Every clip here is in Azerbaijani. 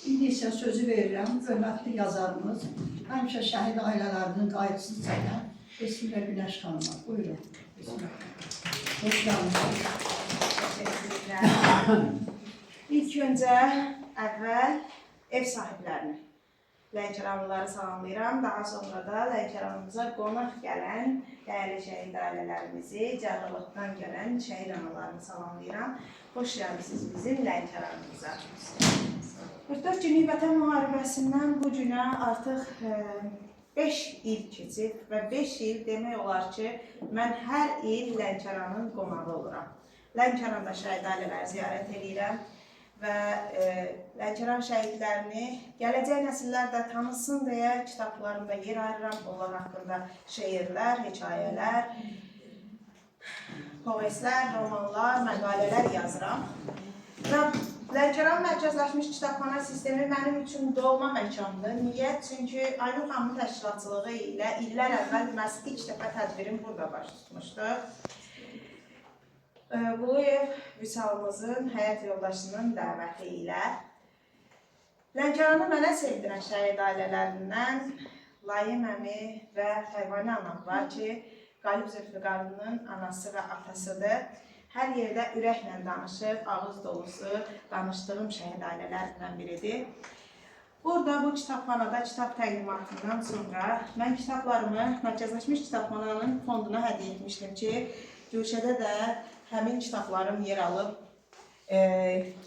İndi isə sözü verirəm, hörmətli yazarımız, həmişə şəhid ailələrinin qayğısını çəkən Besmillah Günəş xanıma. Buyurun. Hoş geldiniz. Teşekkürler. İlk öncə əvvəl ev sahiblərini, Lənkəranlıları salamlayıram. Daha sonra da Lənkəranımıza qonaq gələn dəyərli şəhid ailələrimizi, cəbrlıqdan gələn şəhid analarını salamlayıram. Xoş gəlmişsiniz bizim Lənkəranımıza. 44 günlük Vətən müharibəsindən bu günə artıq 5 il keçib və 5 il demək olar ki, mən hər il Lənkəranın qonağı oluram. Lənkəranda şəhid ailələri ziyarət edirəm və Lənkəran şəhidlərini gələcək nəsillər də tanısın deyə kitablarımda yer ayırıram. Onlar haqqında şeirlər, hekayələr, povestlər, romanlar, məqalələr yazıram. Və Lənkəran mərkəzləşmiş kitabxana sistemi mənim üçün doğma məkandır. Niyə? Çünki Aynur xanımın təşkilatçılığı ilə illər əvvəl məhz ilk dəfə tədbirim burada baş tutmuşdu. Quluyev Vüsalımızın həyat yoldaşının dəvəti ilə Lənkəranı mənə sevdirən şəhid ailələrindən Layim əmi və Fərvani anam var ki, Qalib Zülfüqarının anası və atasıdır. Hər yerdə ürəklə danışır, ağız dolusu danışdığım şəhid ailələrindən biridir. Burada bu kitabxanada kitab təqdimatından sonra mən kitablarımı Mərkəzləşmiş Kitabxananın fonduna hədiyyə etmişdim ki, Gülşədə də həmin kitablarım yer alıb.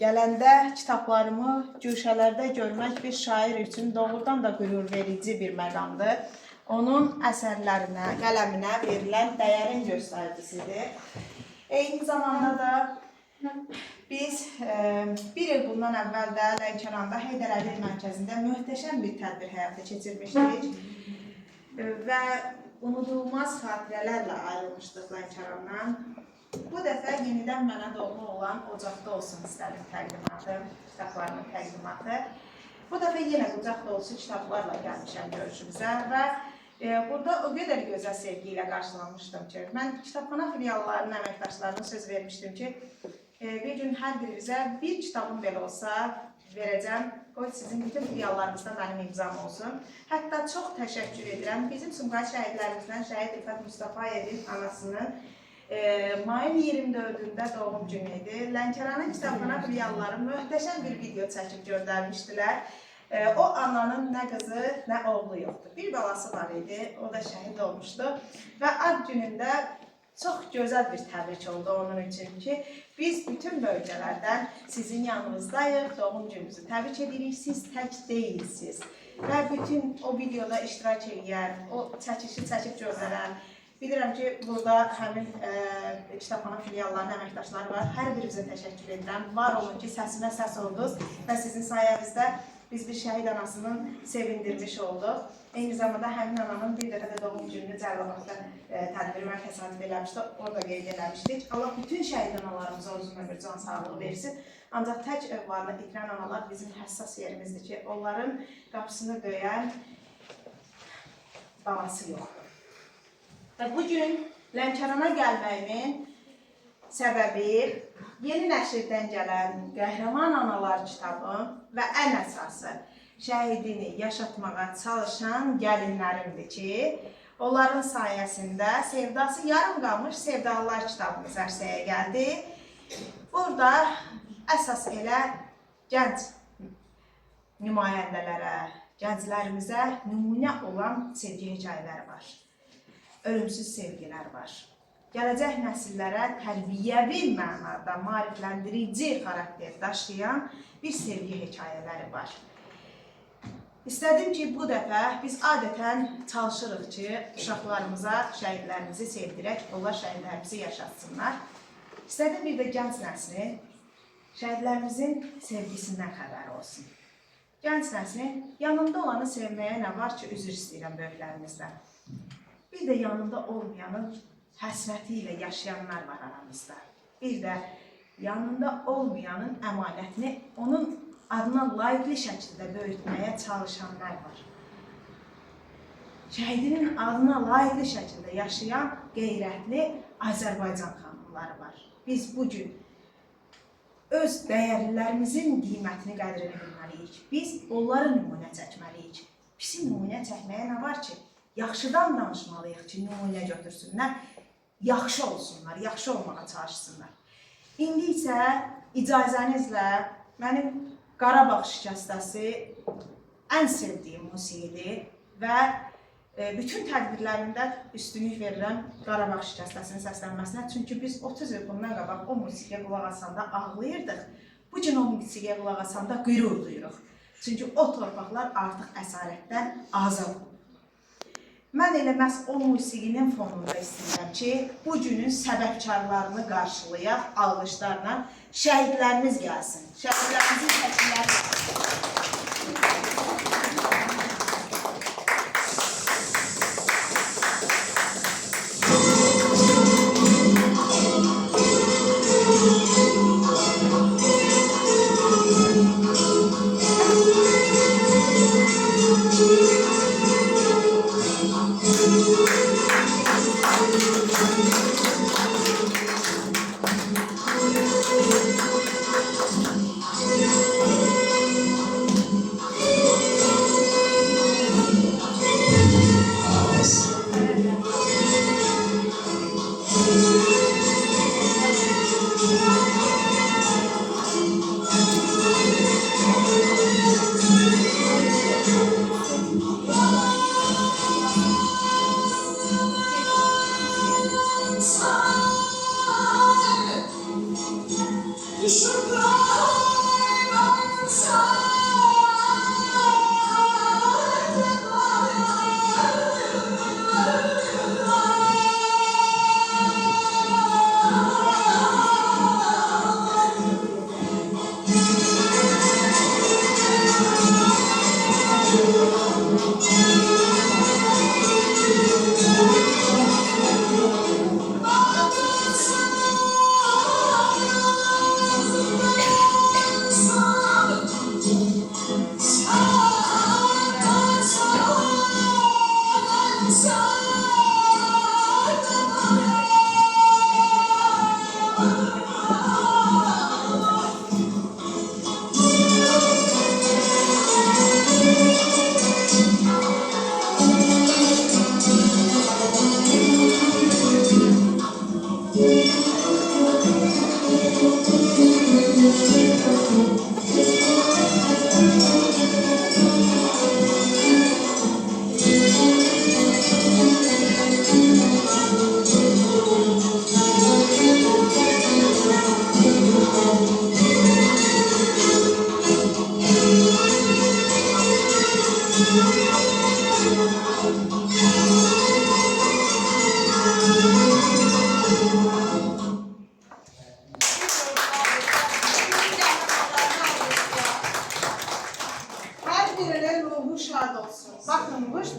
Gələndə kitablarımı Gülşələrdə görmək bir şair üçün doğrudan da qürur verici bir məqamdır. Onun əsərlərinə, qələminə verilən dəyərin göstəricisidir. Eyni zamanda da biz bir il bundan əvvəl də Lənkəranda Heydər Əliyev mərkəzində möhtəşəm bir tədbir həyata keçirmişdik və unudulmaz xatirələrlə ayrılmışdıq Lənkərandan. Bu dəfə yenidən mənə doğma olan Ocaqda olsun istədim təqdimatı, kitablarının təqdimatı. Bu dəfə yenə qucaq dolusu kitablarla gəlmişəm görüşümüzə və burada o qədər gözəl sevgi ilə qarşılanmışdım ki, mən kitabxana filiallarının əməkdaşlarına söz vermişdim ki, bir gün hər birinizə bir kitabım belə olsa verəcəm, qoy sizin bütün filiallarınızda mənim imzam olsun. Hətta çox təşəkkür edirəm bizim Sumqayıt şəhidlərimizdən şəhid İffət Mustafayevin anasının mayın 24-də doğum günü idi. Lənkəranın kitabxana filialları möhtəşəm bir video çəkib göndərmişdilər. O ananın nə qızı, nə oğlu yoxdur. Bir balası var idi, o da şəhid olmuşdu və ad günündə çox gözəl bir təbrik oldu onun üçün ki, biz bütün bölgələrdən sizin yanınızdayıq, doğum gününüzü təbrik edirik, siz tək deyilsiniz və bütün o videoda iştirak edən, o çəkişi çəkib göndərən, bilirəm ki, burada həmin kitabxana filiallarının əməkdaşları var. Hər birinizə təşəkkür edirəm. Var olun ki, səsimə səs oldunuz və sizin sayənizdə biz bir şəhid anasının sevindirmiş olduq. Eyni zamanda həmin ananın bir dəfə də doğum gününü Cəlilabadda tədbirimə təsadüf eləmişdi, orada qeyd eləmişdik. Allah bütün şəhid analarımıza uzun ömür, can sağlığı versin. Ancaq tək övladını itirən analar bizim həssas yerimizdir ki, onların qapısını döyən babası yoxdur. Və bugün Lənkərana gəlməyimin səbəbi yeni nəşrdən gələn Qəhrəman Analar kitabım və ən əsası şəhidini yaşatmağa çalışan gəlinlərimdir ki, onların sayəsində sevdası yarım qalmış Sevdalılar kitabımız ərsəyə gəldi. Burada əsas elə gənc nümayəndələrə, gənclərimizə nümunə olan sevgi hekayələri var. Ölümsüz sevgilər var. Gələcək nəsillərə tərbiyəvi mənada maarifləndirici xarakter daşıyan bir sevgi hekayələri var. İstədim ki, bu dəfə biz adətən çalışırıq ki, uşaqlarımıza şəhidlərimizi sevdirək, onlar şəhidlərimizi yaşatsınlar. İstədim bir də gənc nəslin şəhidlərimizin sevgisindən xəbəri olsun. Gənc nəslin yanında olanı sevməyə nə var ki, üzr istəyirəm böyüklərimizdən. Bir də yanında olmayanın həsrəti ilə yaşayanlar var aramızda. Bir də yanında olmayanın əmanətini onun adına layiqli şəkildə böyütməyə çalışanlar var. Şəhidinin adına layiqli şəkildə yaşayan qeyrətli Azərbaycan xanımları var. Biz bugün öz dəyərlilərimizin qiymətini, qədrini bilməliyik. Biz onları nümunə çəkməliyik. Pisi nümunə çəkməyə nə var ki? Yaxşıdan danışmalıyıq ki, nümunə götürsünlər, yaxşı olsunlar, yaxşı olmağa çalışsınlar. İndi isə icazənizlə mənim Qarabağ şikəstəsi ən sevdiyim musiqidir və bütün tədbirlərimdə üstünlük verirəm Qarabağ şikəstəsinin səslənməsinə. Çünki biz 30 il bundan qabaq o musiqiyə qulaq asanda ağlayırdıq. Bu gün o musiqiyə qulaq asanda qürur duyuruq. Çünki o torpaqlar artıq əsarətdən azad olub. Mən elə məhz o musiqinin fonunda istəyirəm ki, bu günün səbəbkarlarını qarşılayaq, alqışlarla şəhidlərimiz gəlsin. Şəhidlərimizin şəkilləri gəlsin.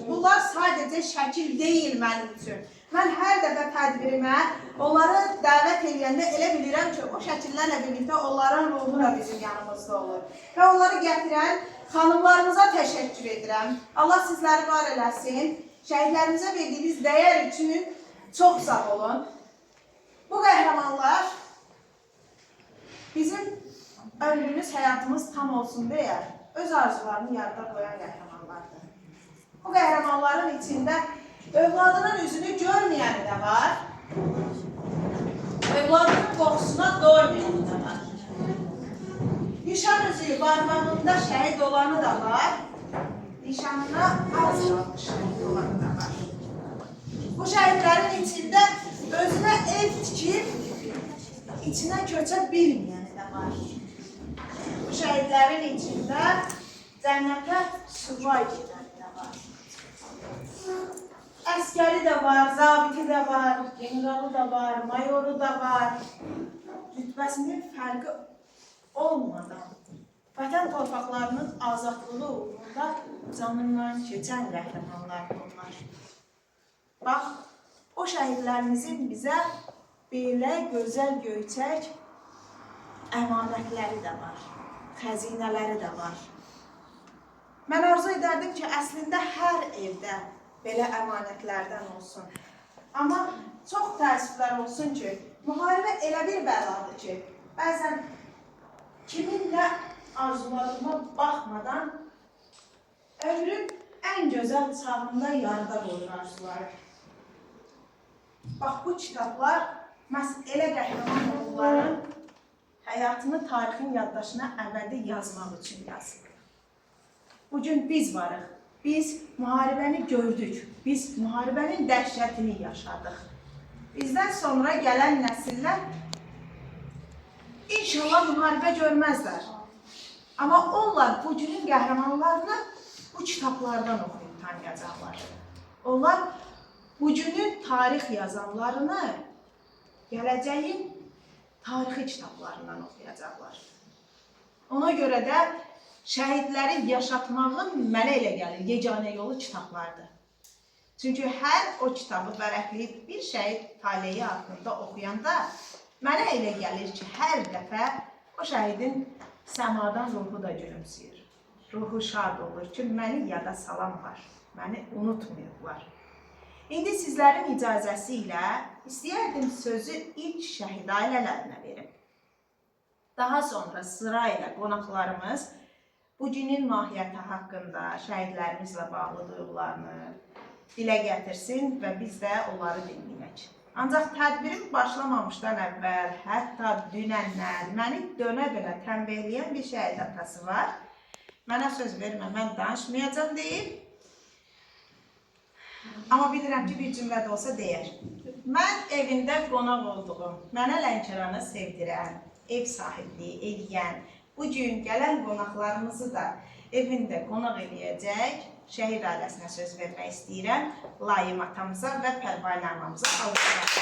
Bunlar sadəcə şəkil deyil mənim üçün. Mən hər dəfə tədbirimə onları dəvət edəndə elə bilirəm ki, o şəkillərlə birlikdə onların ruhu da bizim yanımızda olur. Və onları gətirən xanımlarımıza təşəkkür edirəm. Allah sizləri var eləsin. Şəhidlərimizə verdiyiniz dəyər üçün çox sağ olun. Bu qəhrəmanlar bizim ömrümüz, həyatımız tam olsun deyə öz arzularını yarıda qoyan qəhrəmanlardır. Bu qəhrəmanların içində övladının üzünü görməyəni də var, övladının qorxusuna doymayanı da var. Nişan üzüyü barmağında şəhid olanı da var, nişanına az qalmış şəhid olanı da var. Bu şəhidlərin içində özünə ev tikib, içinə köçə bilməyəni də var. Bu şəhidlərin içində cənnətə suvay gedəni də var. Əskəri də var, zabiti də var, generalı da var, mayoru da var. Rütbəsinin fərqi olmadan vətən torpaqlarının azadlığı uğrunda canından keçən qəhrəmanlar bunlar. Bax, o şəhidlərimizin bizə belə gözəl göyçək əmanətləri də var, xəzinələri də var. Mən arzu edərdim ki, əslində hər evdə belə əmanətlərdən olsun. Amma çox təəssüflər olsun ki, müharibə elə bir bəladır ki, bəzən kiminlə arzularıma baxmadan ömrün ən gözəl çağında yarıda qoyur arzuları. Bax, bu kitablar məhz elə qəhrəman oğulların həyatını tarixin yaddaşına əbədi yazmaq üçün yazılır. Bugün biz varıq, biz müharibəni gördük, biz müharibənin dəhşətini yaşadıq. Bizdən sonra gələn nəsillər İnşallah müharibə görməzlər. Amma onlar bugünün qəhrəmanlarını bu kitablardan oxuyub tanıyacaqlar. Onlar bugünün tarix yazanlarını gələcəyin tarixi kitablarından oxuyacaqlar. Ona görə də şəhidləri yaşatmağın mənə elə gəlir, yeganə yolu kitablardır. Çünki hər o kitabı vərəqləyib bir şəhid taleyi haqqında oxuyanda mənə elə gəlir ki, hər dəfə o şəhidin səmadan ruhu da gülümsüyür. Ruhu şad olur ki, məni yada salan var, məni unutmayıblar. İndi sizlərin icazəsi ilə istəyərdim sözü ilk şəhid ailələrinə verim. Daha sonra sıra ilə qonaqlarımız bugünün mahiyyəti haqqında şəhidlərimizlə bağlı duyğularını dilə gətirsin və biz də onları dinləyək. Ancaq tədbirim başlamamışdan əvvəl, hətta dünənlər məni dönə-dönə tənbəhləyən bir şəhid atası var. Mənə söz vermə, mən danışmayacam deyib. Amma bilirəm ki, bir cümlə də olsa deyər. Mən evində qonaq olduğum, mənə Lənkəranı sevdirən, ev sahibliyi eləyən, bugün gələn qonaqlarımızı da evində qonaq eləyəcək şəhid ailəsinə söz vermək istəyirəm. Layım atamıza və Pərvanə anamıza alışlarız.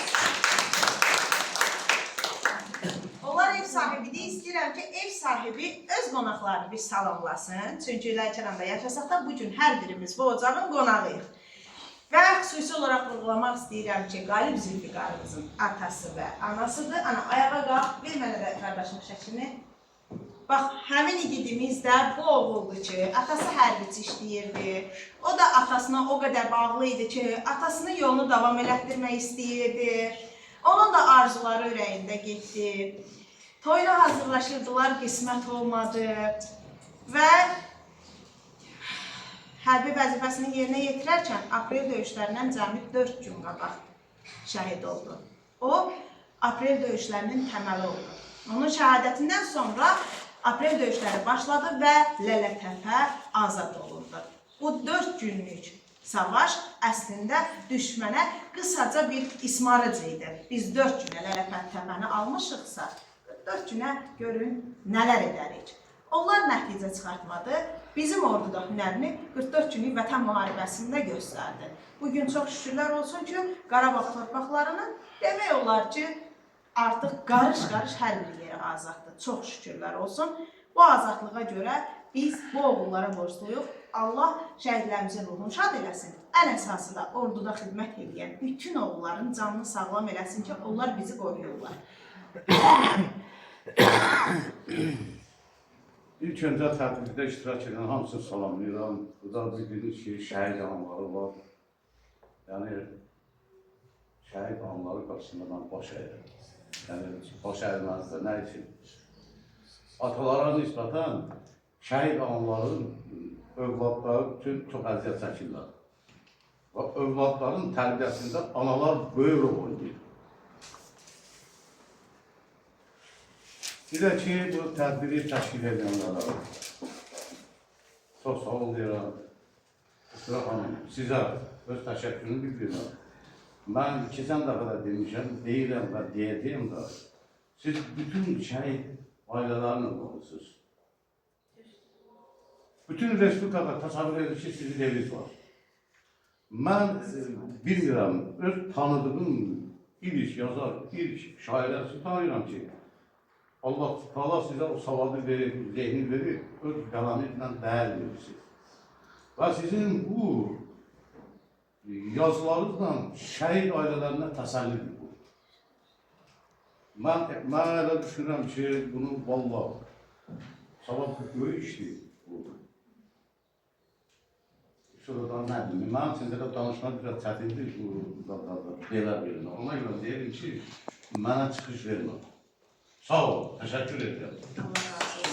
Onlar ev sahibidir. İstəyirəm ki, ev sahibi öz qonaqlarını bir salamlasın. Çünki Lənkəranda yaşasaq da bugün hər birimiz bu ocağın qonağıyıq. Və xüsusi olaraq vurğulamaq istəyirəm ki, Qalib Zülfiqarımızın atası və anasıdır. Ana, ayağa qalx, ver mənə də qardaşım şəklini. Bax, həmin igidimiz də bu oğuldur ki, atası hərbiçi işləyirdi. O da atasına o qədər bağlı idi ki, atasının yolunu davam elətdirmək istəyirdi. Onun da arzuları ürəyində getdi. Toyuna hazırlaşırdılar, qismət olmadı. Və hərbi vəzifəsini yerinə yetirərkən aprel döyüşlərindən cəmi 4 gün qabaq şəhid oldu. O, aprel döyüşlərinin təməli oldu. Onun şəhadətindən sonra aprel döyüşləri başladı və Lələtəpə azad olundu. Bu 4 günlük savaş əslində düşmənə qısaca bir ismarıc idi. Biz 4 günə Lələtəpəni almışıqsa, 4 günə görün nələr edərik. Onlar nəticə çıxartmadı. Bizim orduda hünərini 44 günlük vətən müharibəsində göstərdi. Bugün çox şükürlər olsun ki, Qarabağ torpaqlarının demək olar ki, artıq qarış-qarış hər bir yeri azaddır. Çox şükürlər olsun. Bu azadlığa görə biz bu oğullara borcluyuq. Allah şəhidlərimizin ruhunu şad eləsin. Ən əsası da orduda xidmət edən bütün oğulların canını sağlam eləsin ki, onlar bizi qoruyurlar. İlk öncə tədbirdə iştirak edən hamısını salamlayıram. Bu da bildiyiniz ki, şəhid anları var. Yəni, şəhid anları qarşısında mən baş əyirəm. Yəni, baş əyilmənizdə nə üçün? Atalara nisbətən şəhid anların övladları üçün çox əziyyət çəkirlər. Və övladların tərbiyəsində analar böyük rol oynayır. Bir də ki, bu tədbiri təşkil edənlərə çox sağ ol deyirəm. Sıra xanım, sizə öz təşəkkürünü bildirirəm. Mən keçən dəfə də demişəm, deyirəm və deyəcəyim də, siz bütün şəhid ailələrlə olursunuz. Bütün respublikada təsavvür edir ki, sizin eviniz var. Mən bilmirəm, öz tanıdığım ilk yazar, ilk şairəsi tanıyıram ki, Allah sizə o savadı verir, zehni verir, öz qələminlə dəyər verirsiniz. Və sizin bu yazılarınızla şəhid ailələrinə təsəllidir bu. Mən elə düşünürəm ki, bunu vallahi savab böyük işdir bu. Şuradan nə bilim, mənim üçün də danışmaq biraz çətindir bu belə verin. Ona görə deyirəm ki, mənə çıxış vermə. Sağ ol, təşəkkür edirəm. Allah razı olsun.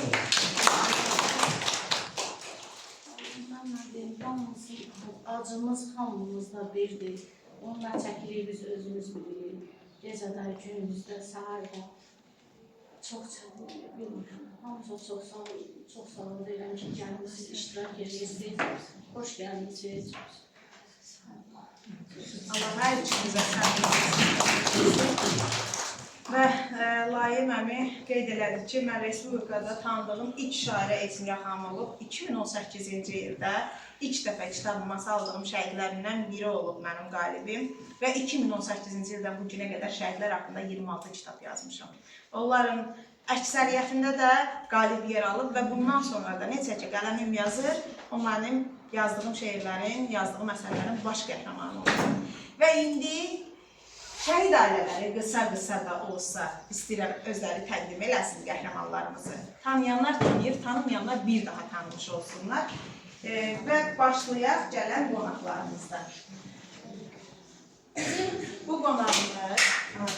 Acımız hamımızda birdir. Onunla çəkirik biz özümüz bilirik. Gecədə, gündüzdə, səhərdə. Çox bilmirəm. Hamınıza çox sağ olun deyirəm ki, gəlmişsiniz, iştirak edirsiniz. Xoş gəlmişsiniz. Allah hər üçünüzə səbir və Layim əmi qeyd elədi ki, mən Respublikada tanıdığım ilk şairə Esmirə xanım olub. 2018-ci ildə ilk dəfə kitabıma saldığım şəhidlərimdən biri olub mənim qalibim və 2018-ci ildən bu günə qədər şəhidlər haqqında 26 kitab yazmışam. Onların əksəriyyətində də qalib yer alıb və bundan sonra da necə ki qələmim yazır, o mənim yazdığım şeirlərin, yazdığım əsərlərin baş qəhrəmanı olur. Və indi şəhid ailələri qısa da olsa istəyirəm özləri təqdim eləsin qəhrəmanlarımızı. Tanıyanlar tanıyır, tanımayanlar bir daha tanımış olsunlar. Və başlayaq gələn qonaqlarımızdan. Bu qonağımız,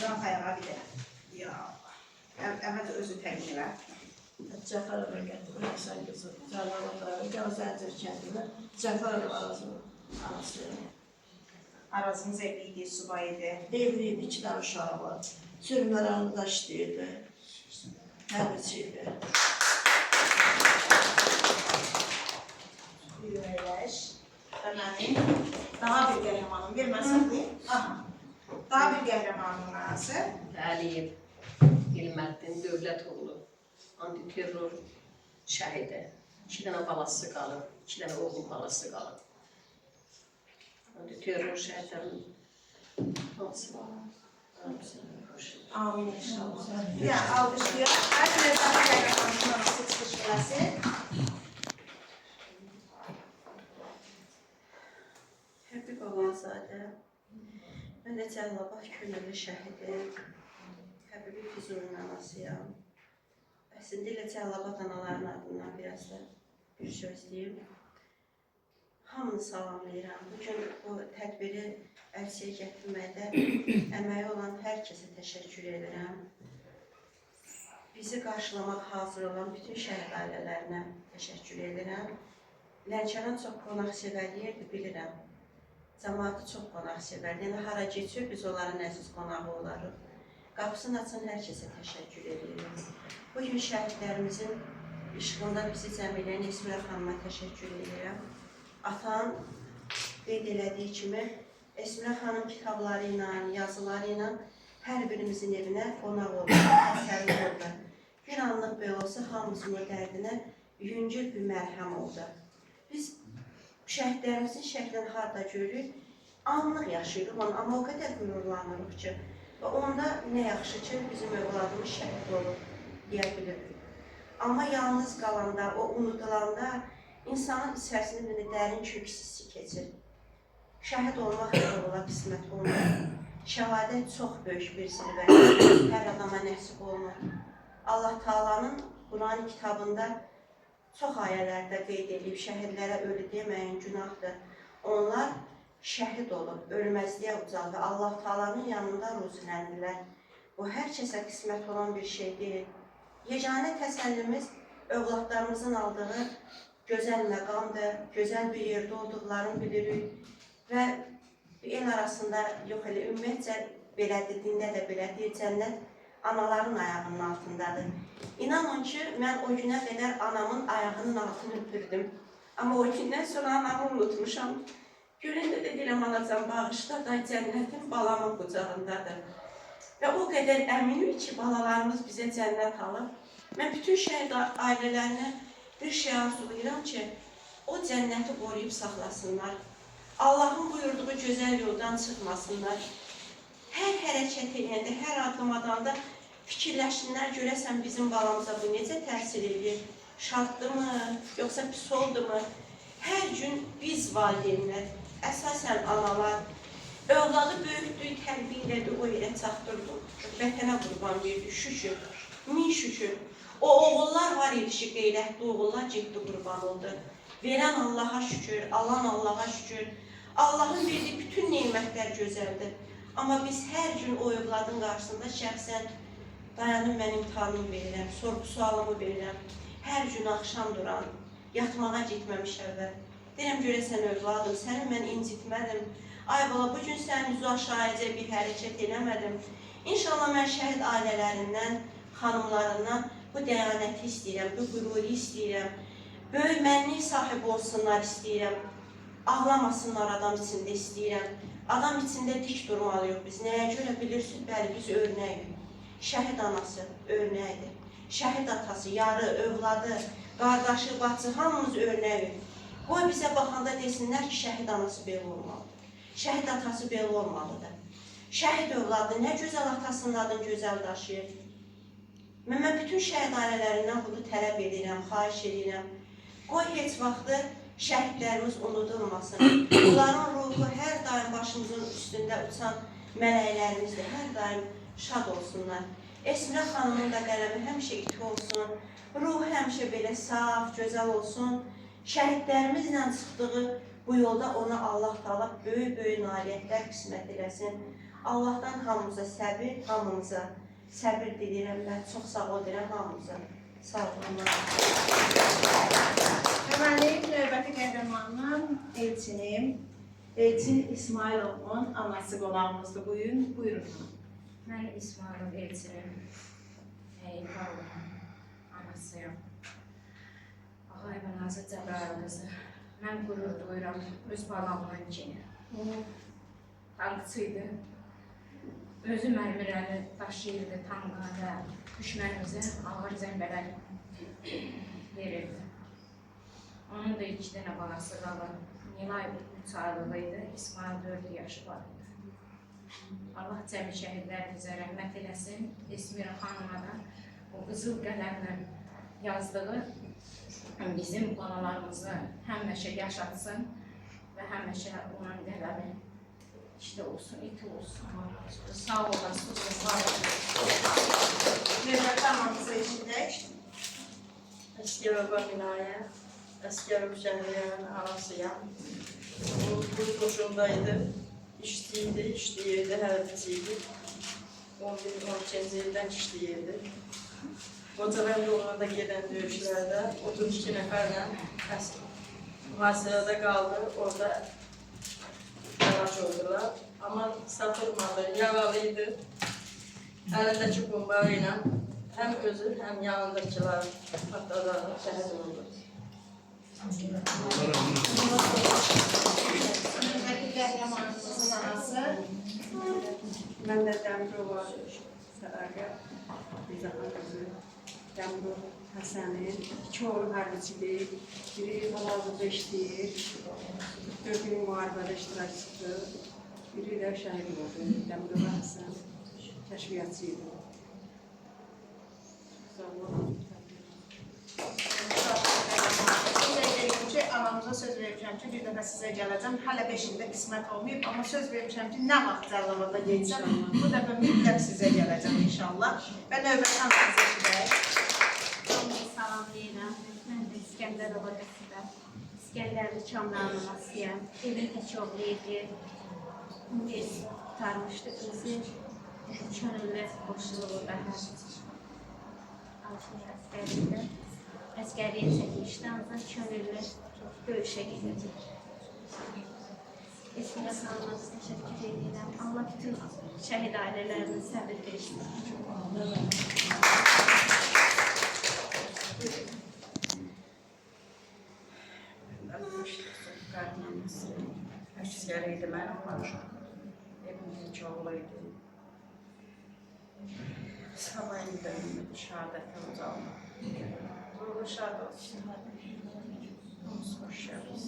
Can Xayağa bir də. Əvvəl özü təqdim elə. Cəfərova gətirir, Həsən qızı, Cəlalova, Gəzəncir kəndində, Cəfərova arası. Arazımız evli idi, subay idi. Evli idi, 2 dənə uşağı var. Sürmələrimdə işləyirdi. Hərbçi idi. Ürəkləş və mənim daha bir qəhrəmanım. Bir məsəl deyim. Daha bir qəhrəmanım mənası. Əliyev İlməddin Dövlətoğlu, antiterror şəhidi. 2 dənə balası qalıb, 2 dənə oğul balası qalıb. Antiterror şəhidlərin hansı var? Amin inşallah. Yəni, alqışlayaq. Hər bir daha qəhrəmanımın anası çıxış eləsin. Həbib Ağazadə, mən də Cəlilabad könüllü şəhidim, Həbibi Füzulinin anasıyam. Əslində ilə Cəlilabad anaların adından biraz da bir söz deyim. Hamını salamlayıram. Bugün bu tədbiri əlçiyə gətirməkdə əməyi olan hər kəsə təşəkkür edirəm. Bizi qarşılamaq hazır olan bütün şəhid ailələrinə təşəkkür edirəm. Lənkəran çox qonaqsevər yerdir, bilirəm. Cəmaatı çox qonaqsevər. Yəni, hara geçir, biz onların əziz qonağı olarıq. Qapısını açan hər kəsə təşəkkür edirik. Bugün şəhidlərimizin işğında bizi cəm eləyən Esmirə xanıma təşəkkür edirəm. Atan qeyd elədiyi kimi, Esmirə xanım kitabları ilə, yazıları ilə hər birimizin evinə qonaq oldu, təsəlli oldu. Bir anlıq belə olsa, hamımızın dərdinə yüngül bir mərhəm oldu. Biz şəhidlərimizin şəklini harada görürük, anlıq yaşayırıq onu, amma o qədər qürurlanırıq ki, və onda nə yaxşı ki, bizim övladımız şəhid olur, deyə bilirik. Amma yalnız qalanda, o unudulanda, insanın içərisində bir dərin kök hissi keçir. Şəhid olmaq yola qismət olmur. Şəhadət çox böyük bir zirvədir, hər adama nəsib olmur. Allah Taala'nın Quran kitabında çox ayələrdə qeyd edib, şəhidlərə ölü deməyin günahdır. Onlar şəhid olub, ölməzliyə ucaldı. Allah Taala'nın yanında ruziləndilər. Bu, hər kəsə qismət olan bir şey deyil. Yeganə təsəllimiz övladlarımızın aldığı gözəl məqamdır, gözəl bir yerdə olduqlarını bilirik. Və el arasında, yox elə, ümumiyyətcə belədir, dində də belədir, cənnət anaların ayağının altındadır. İnanın ki, mən o günə qədər anamın ayağının altını öpürdüm. Amma o gündən sonra anamı unutmuşam. Görəndə də deyirəm, anacan bağışla da cənnətin balamın qucağındadır. Və o qədər əminim ki, balalarımız bizə cənnət alır. Mən bütün şəhid ailələrinə bir şey arzulayıram ki, o cənnəti qoruyub saxlasınlar. Allahın buyurduğu gözəl yoldan çıxmasınlar. Hər hərəkət edəndə, hər addım adanda fikirləşsinlər, görəsən bizim balamıza bu necə təsir edir? Şartdırmı, yoxsa pis oldumu? Hər gün biz valideynlər, əsasən analar, övladı böyütdük, tərbiyə elədik, o yerə çatdırdıq. Vətənə qurban verdik, şükür, min şükür. O oğullar var idi ki, qeyrətli oğullar ciddi qurban oldu. Verən Allaha şükür, alan Allaha şükür. Allahın verdiyi bütün neymətlər gözəldir. Amma biz hər gün o övladın qarşısında şəxsən dayanıb mən imtihanımı verirəm, sorğu sualımı verirəm. hər gün axşam duran, yatmağa getməmiş əvvəl. Deyirəm, görəsən övladım, səni mən incitmədim. Ay bala, bugün sənin üzü aşağıca bir hərəkət eləmədim. İnşallah mən şəhid ailələrindən, xanımlarından bu dəyanəti istəyirəm, bu qüruru istəyirəm. Böyük mənlik sahibi olsunlar istəyirəm. Ağlamasınlar adam içində istəyirəm. Adam içində dik durmalıyıq biz. Nəyə görə bilirsiniz? Bəli, biz örnəyik. Şəhid anası örnəkdir. Şəhid atası, yarı, övladı, qardaşı, bacı, hamımız örnəyik. Qoy bizə baxanda desinlər ki, şəhid anası belə olmalıdır. Şəhid atası belə olmalıdır. Şəhid övladı nə gözəl atasının adını gözəl daşıyır. Mən bütün şəhid ailələrindən bunu tələb edirəm, xahiş edirəm. Qoy heç vaxtı şəhidlərimiz unudulmasın. Onların ruhu hər daim başımızın üstündə uçan mələklərimizdir. Hər daim şad olsunlar. Esmirə xanımın da qələmi həmişə iti olsun. Ruhu həmişə belə saf, gözəl olsun. Şəhidlərimizlə çıxdığı bu yolda ona Allah Taala böyük-böyük nailiyyətlər qismət eləsin. Allahdan hamımıza səbir, hamımıza səbir diləyirəm mən. Çox sağ ol deyirəm hamımıza. Sağ olun. Deməli, növbəti qəhrəmanım Elçinim. Elçin İsmailovun anası qonağımızdır bugün. Buyurun. Mən İsmailov Elçinin Eyvallah anasıyam. Ağay və Nazır Cəbrayıl qızı. Mən qürur duyuram öz balamın kimi. O tankçıydı. Özü mərmiləri daşıyırdı tanklarda. Düşmənimizə ağır zərbələr verirdi. Onun da 2 dənə balası qalır. Nilay 3 aylığıydı, İsmail 4 yaşı var idi. Allah cəmi şəhidlərimizə rəhmət eləsin. Esmira xanıma da o qızıl qələmlə yazdığı bizim qanalarımızı həmişə yaşatsın və həmişə onun qələmi işte olsun, iti olsun. Sağ olasın, var olasın. Növbəti anamızı eşidək. Əsgərova Minayə, Əsgərov Şəhriyanın anasıyam. O qız qoşundaydı, işləyirdi, hərbiçiydi. 11-12-ci ildən işləyirdi. Qocalan yoluna da gedən döyüşlərdə 32 nəfərlə mühasirədə qaldı, orada yavaş oldular. Amma satılmadı, yaralıydı. Əlindəki bomba ilə həm özü, həm yanındakiler patladaraq şəhid oldu. Növbəti qəhrəmanımızın anası. Mən də Dəmirova Sədaqət Bizahan qızı, Dəmirov Həsənin 2 oğlu hərbiçidir, biri Malazığda işləyir, 4 il müharibədə iştirakçıdır, biri də şəhid oldu, Dəmirov Həsən kəşfiyyatçıydı. Sağ olun. Anamıza söz vermişəm ki, bir dəfə sizə gələcəm. Hələ 5-ində qismət olmayıb, amma söz vermişəm ki, nə vaxt Cəlilabada getsəm, bu dəfə mütləq sizə gələcəm inşallah. Və növbəti anamızı eşidək. Hamını salamlayıram. Mən də İskəndərova qızıda. İskəndərli Kamranın anasıyam. Evin tək oğlu idi. Biz tutarmışdıq bizi. Könüllü qoşuluğu da Alşehir əskərində. Əskəriyə çəkmişdi, ancaq könüllü döyüşə gedirdik. Esmirə xanımıza təşəkkür edirəm. Allah bütün şəhid ailələrini səbir versin. Əskəriydi mənim başım. Evimizin çoğuluydu. Sabah indi şəhadətə uzalma. Ruhu şad olsun. Ons hoş geldiniz.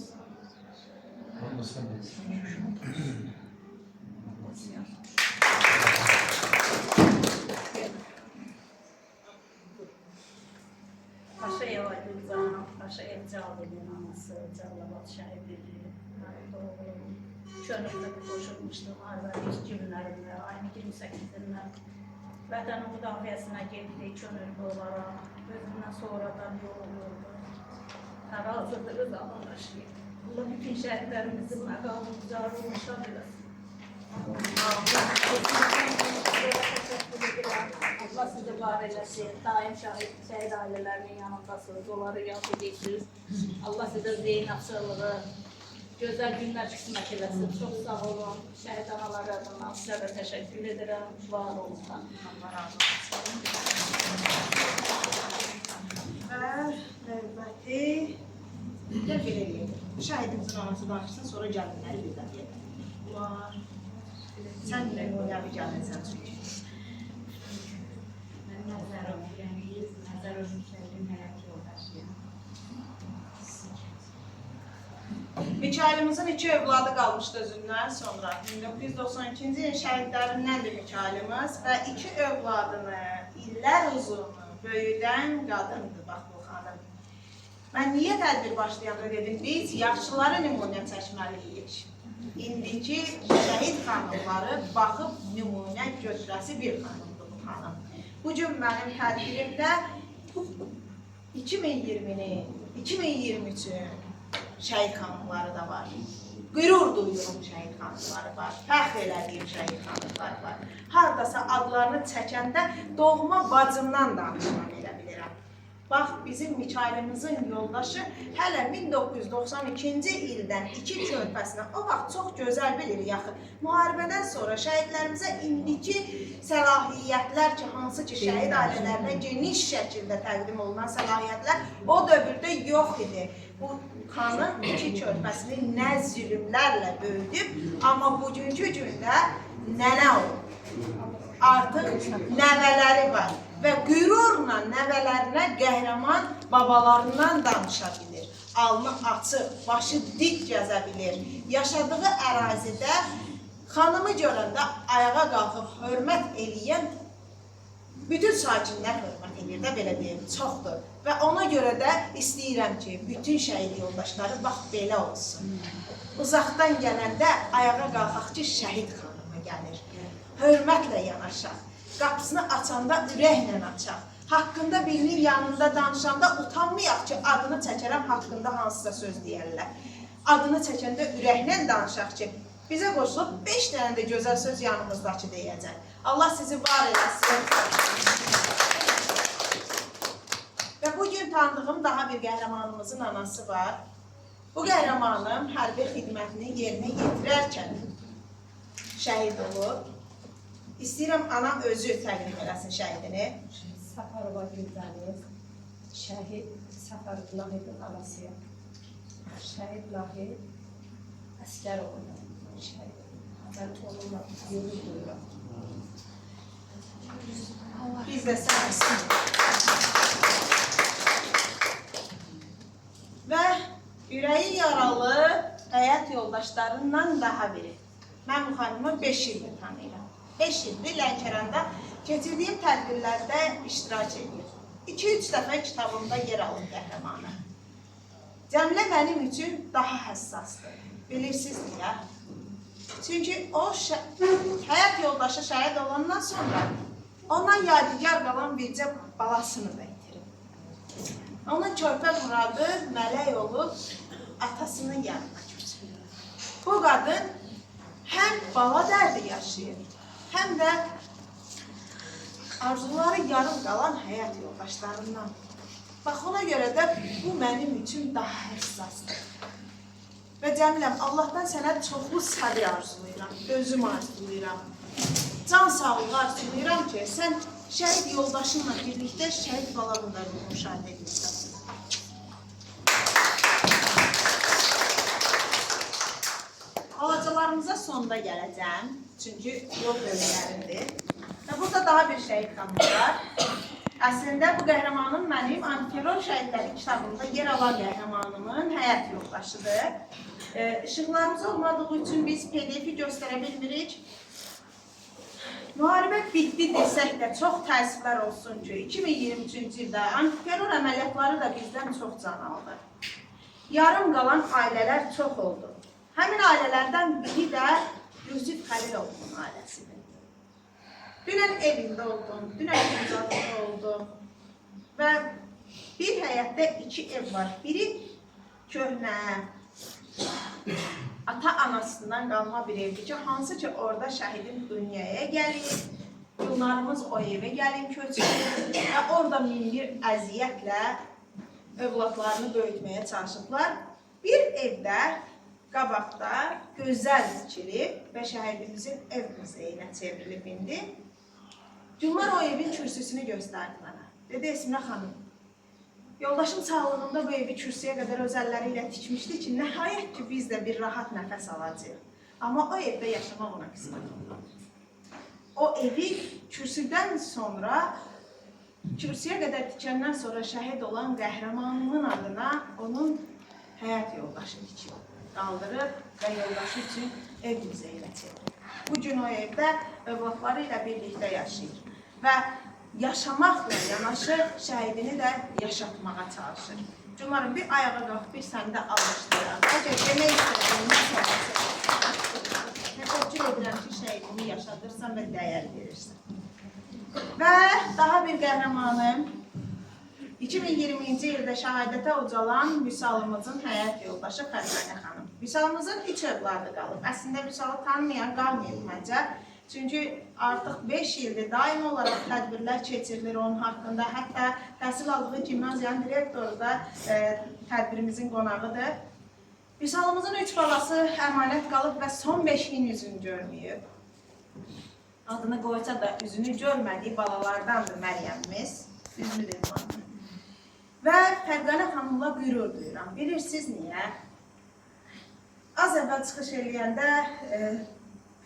Paşa Evaydın Canım, Paşa Evcallı'nın anası, Cəllabat şəhidlidir. Doğulum. Çönümdə bir qoşulmuşdum, Arvadımız günlərində, ayın 28-dən. Vətənin müdafiəsinə getdik, könüllü olaraq. Özündən sonradan yol oldu. Ərazıdır, zamanlaşıyıq. Allah bütün şəhidlərimizin məqamını güzel olmuşlar eləsin. teşekkür edirəm. Allah sizi var eləsin. Daim şəhid ailələrinin yanındasınız. Onları yad edirsiniz. Allah sizə zeyn açılığı, gözəl günlər qismət eləsin. Çox sağ olun. Şəhid anaları adından sizə də təşəkkür edirəm. Var olun. Allah razı olsun. Və növbəti belə eləyək. Şəhidimizin anası danışsın, sonra gəlinləri birdən deyək. Var. Sən də növbəti gəlinsən çünki. Mən Nəzərov, yəni Nəzərov Şəhidin həyat yoldaşıyam. Mikail'imizin 2 övladı qalmışdı özündən sonra. 1992-ci ilin şəhidlərindəndir Mikail'imiz və 2 övladını illər uzun böyüdən qadındır, bax bu xanım. Mən niyə tədbir başlayanda dedim, biz yaşlıları nümunə çəkməliyik. İndiki şəhid xanımları baxıb nümunə götürəsi bir xanımdır bu xanım. Bugün mənim tədbirimdə 2020-ni, 2023-ün şəhid xanımları da var. Qürur duyduğum şəhid xanımları var. Fəxr elədiyim şəhid xanımları var. Haradasa adlarını çəkəndə doğma bacımdan danışmaq elə bilirəm. Bax, bizim Mikail'imizin yoldaşı hələ 1992-ci ildən 2 körpəsinə, o vaxt çox gözəl bilirik yaxı. Müharibədən sonra şəhidlərimizə indiki səlahiyyətlər ki, hansı ki şəhid ailələrinə geniş şəkildə təqdim olunan səlahiyyətlər o dövrdə yox idi. Bu xanım 2 körpəsini nə zülümlərlə böyüdüb, amma bugünkü gündə nənə olub. Artıq nəvələri var və qürurla nəvələrinə qəhrəman babalarından danışa bilir. Alnı açıq, başı dik gəzə bilir. Yaşadığı ərazidə xanımı görəndə ayağa qalxıb hörmət eləyən bütün sakinlər hörmət edir də, belə deyim, çoxdur. Və ona görə də istəyirəm ki, bütün şəhid yoldaşları bax belə olsun. Uzaqdan gələndə ayağa qalxaq ki, şəhid xanımı gəlir. Hörmətlə yanaşaq. Qapısını açanda ürəklə açaq. Haqqında birinin yanında danışanda utanmayaq ki, adını çəkərəm, haqqında hansısa söz deyərlər. Adını çəkəndə ürəklə danışaq ki, bizə qoşulub 5 dənə də gözəl söz yanımızdakı deyəcək. Allah sizi var eləsin. Və bugün tanıdığım daha bir qəhrəmanımızın anası var. Bu qəhrəmanım hərbi xidmətini yerinə yetirərkən şəhid olub. İstəyirəm anam özü təqdim eləsin şəhidini. Səfərova Gülzəliyev, şəhid Səfərov Lahidin anasıyam. Şəhid Lahid əskər oldu. Mən onunla yolu duyuram. Biz də sənəsin. Və ürəyi yaralı həyat yoldaşlarından daha biri. Mən bu xanımı 5 ildir tanıyıram. 5 ildir Lənkəranda keçirdiyim tədbirlərdə iştirak edir. 2-3 dəfə kitabımda yer alın qəhrəmanı. Cəmilə mənim üçün daha həssasdır. Bilirsiniz niyə? Çünki o həyat yoldaşı şəhid olandan sonra ondan yadigar qalan bircə balasını da itirib. Onun körpə muradı mələk olub atasının yanına köçür. Bu qadın həm bala dərdi yaşayır, həm də arzuları yarım qalan həyat yoldaşlarından. Bax, ona görə də bu mənim üçün daha həssasdır. Və Cəmiləm, Allahdan sənə çoxlu səbir arzulayıram, özüm arzulayıram. Can sağlığı arzulayıram ki, sən şəhid yoldaşınla birlikdə şəhid balanı da müşahidə edirsən. Balacalarımıza sonda gələcəm, çünki yol bölgələrindir. Və burada daha bir şəhid xanım var. Əslində bu qəhrəmanım mənim Antiterror Şəhidləri kitabımda yer alan qəhrəmanımın həyat yoldaşıdır. İşıqlarımız olmadığı üçün biz PDF-i göstərə bilmirik. Müharibə bitdi desək də çox təəssüflər olsun ki, 2023-cü ildə antiterror əməliyyatları da bizdən çox can aldı. Yarım qalan ailələr çox oldu. Həmin ailələrdən biri də Yusif Xəlilovun ailəsidir. Dünən evində oldum, dünən imzasında oldum və bir həyətdə 2 ev var. Biri köhnə, ata-anasından qalma bir evdir ki, hansı ki orada şəhidin dünyaya gəlir, Gülnarımız o evə gəlin köçür və orada min bir əziyyətlə övladlarını böyütməyə çalışıblar. Bir evdə, qabaqda gözəl tikilib və şəhidimizin ev muzeyinə çevrilib indi. Gülnar o evin kürsüsünü göstərdi mənə. Dedi, Esminə xanım, yoldaşım sağlığında bu evi kürsüyə qədər öz əlləri ilə tikmişdi ki, nəhayət ki, biz də bir rahat nəfəs alacağıq. Amma o evdə yaşamaq ona qismət olmadı. O evi kürsüdən sonra, kürsüyə qədər tikəndən sonra şəhid olan qəhrəmanının adına onun həyat yoldaşı tikib, qaldırıb və yoldaşı üçün ev muzeyinə çevirib. Bugün o evdə övladları ilə birlikdə yaşayır və yaşamaqla yanaşı şəhidini də yaşatmağa çalışır. Cümarım, bir ayağa qalx, bir sən də alışdıraq. Əgər demək istədiyini sənəsə təşəkkür edirəm ki, şəhidini yaşadırsan və dəyər verirsən. Və daha bir qəhrəmanım, 2020-ci ildə şəhadətə ucalan Vüsalımızın həyat yoldaşı Fərqanə xanım. Vüsalımızın 3 övladı qalıb. Əslində Vüsalı tanımayan qalmayıb məncə. Çünki artıq 5 ildir daim olaraq tədbirlər keçirilir onun haqqında. Hətta təhsil aldığı gimnaziyanın direktoru da tədbirimizin qonağıdır. Vüsalımızın 3 balası əmanət qalıb və son 5-in üzünü görməyib. Adını qoysa da üzünü görmədiyi balalardandır Məryəmimiz. Üzünü dedim. Və Fərqanə xanımla qürur duyuram. Bilirsiniz niyə? Az əvvəl çıxış eləyəndə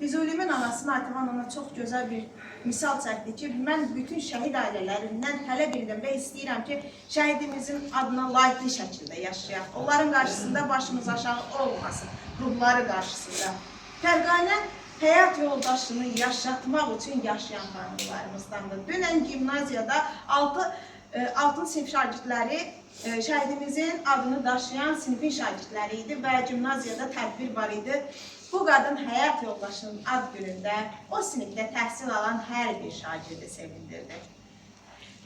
Füzulimin anası Nativan ona çox gözəl bir misal çəkdi ki, mən bütün şəhid ailələrindən tələb edirəm və istəyirəm ki, şəhidimizin adına layiqli şəkildə yaşayaq. Onların qarşısında başımız aşağı olmasın, ruhları qarşısında. Fərqanə həyat yoldaşını yaşatmaq üçün yaşayan xanımlarımızdandır. Dünən gimnaziyada 6 sinif şagirdləri şəhidimizin adını daşıyan sinifin şagirdləri idi və gimnaziyada tədbir var idi. Bu qadın həyat yoldaşının ad günündə o sinifdə təhsil alan hər bir şagirdi sevindirdi.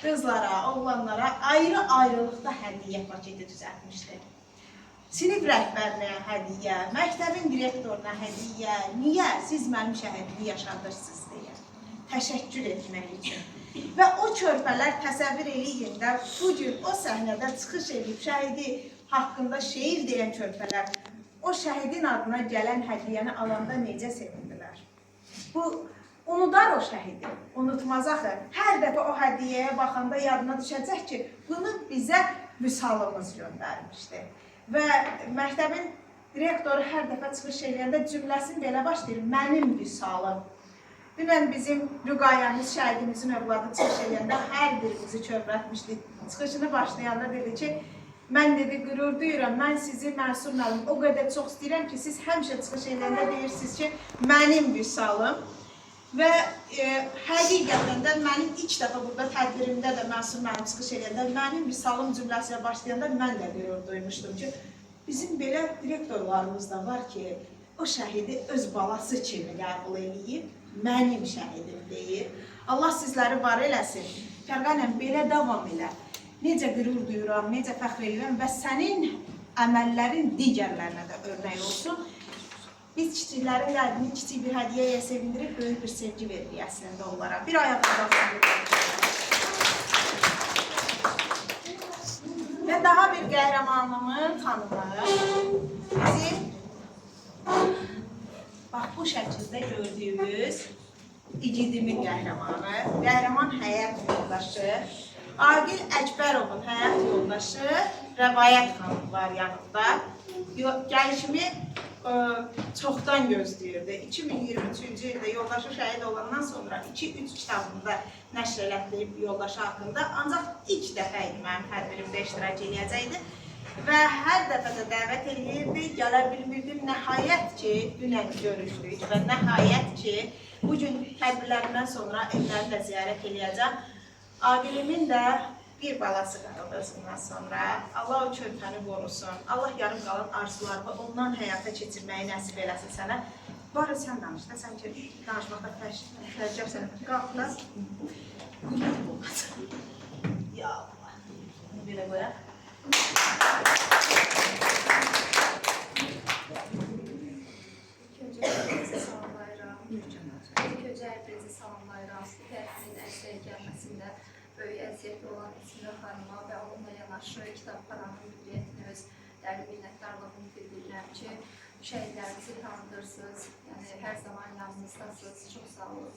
Qızlara, oğlanlara ayrı-ayrılıqda hədiyyə paketi düzəltmişdi. Sinif rəhbərinə hədiyyə, məktəbin direktoruna hədiyyə, niyə siz mənim şəhidimi yaşadırsınız deyə, təşəkkür etmək üçün. Və o körpələr təsəvvür eləyin də bu gün o səhnədə çıxış edib şəhidi haqqında şeir deyən körpələr o şəhidin adına gələn hədiyyəni alanda necə sevindilər. Bu, unudar o şəhidi, unutmaz axı. Hər dəfə o hədiyyəyə baxanda yadına düşəcək ki, bunu bizə Vüsalımız göndərmişdi. Və məktəbin direktoru hər dəfə çıxış eləyəndə cümləsini belə başlayır, mənim Vüsalım. Dünən bizim Rüqayəmiz, şəhidimizin övladı çıxış eləyəndə hər birimizi kövrətmişdi. Çıxışını başlayanda dedi ki, mən dedi, qürur duyuram, mən sizi Mənsur müəllim o qədər çox istəyirəm ki, siz həmişə çıxış eləyəndə deyirsiniz ki, mənim Vüsalım. Və həqiqətən də mənim ilk dəfə burada tədbirimdə də Mənsur müəllim çıxış eləyəndə mənim Vüsalım cümləsinə başlayanda mən də qürur duymuşdum ki, bizim belə direktorlarımız da var ki, o şəhidi öz balası kimi qəbul eləyib, mənim şəhidim deyir. Allah sizləri var eləsin. Fərqanəm, belə davam elə. Necə qürur duyuram, necə fəxr edirəm və sənin əməllərin digərlərinə də örnek olsun. Biz kiçiklərin qəlbini kiçik bir hədiyyəyə sevindirib, böyük bir sevgi veririk əslində onlara. Bir ayaqda və daha bir qəhrəmanımın tanımı bizim bax bu şəkildə gördüyümüz igidimin qəhrəmanı, qəhrəman həyat yoldaşı, Agil Əkbərovun həyat yoldaşı Rəvayət xanım var yanında. Gəlişimi çoxdan gözləyirdi. 2023-cü ildə yoldaşı şəhid olandan sonra 2-3 kitabında nəşr elətdirib yoldaşı haqqında. Ancaq ilk dəfə idi mənim tədbirimdə iştirak eləyəcəkdi. Və hər dəfə də dəvət eləyirdi, gələ bilmirdim. Nəhayət ki, dünən görüşdük və nəhayət ki, bugün tədbirlərindən sonra evləri də ziyarət eləyəcəm. Agilimin də bir balası qalıb özündən sonra. Allah o körpəni qorusun. Allah yarım qalan arzularını ondan həyata keçirməyi nəsib eləsin sənə. Barı sən danış da, sən ki danışmaqda fərcəb sənə. Qalq da. Ya Allah. Bunu belə qoyaq. İlk öncə hepinizi salamlayıram. İlk öncə hepinizi salamlayıram. xanıma və onunla yanaşı kitabxananın müdiriyyətinə öz dərin minnətdarlığımı bildirirəm ki, şəhidlərimizi tanıdırsınız, yəni hər zaman yanınızdasınız. Çox sağ olun.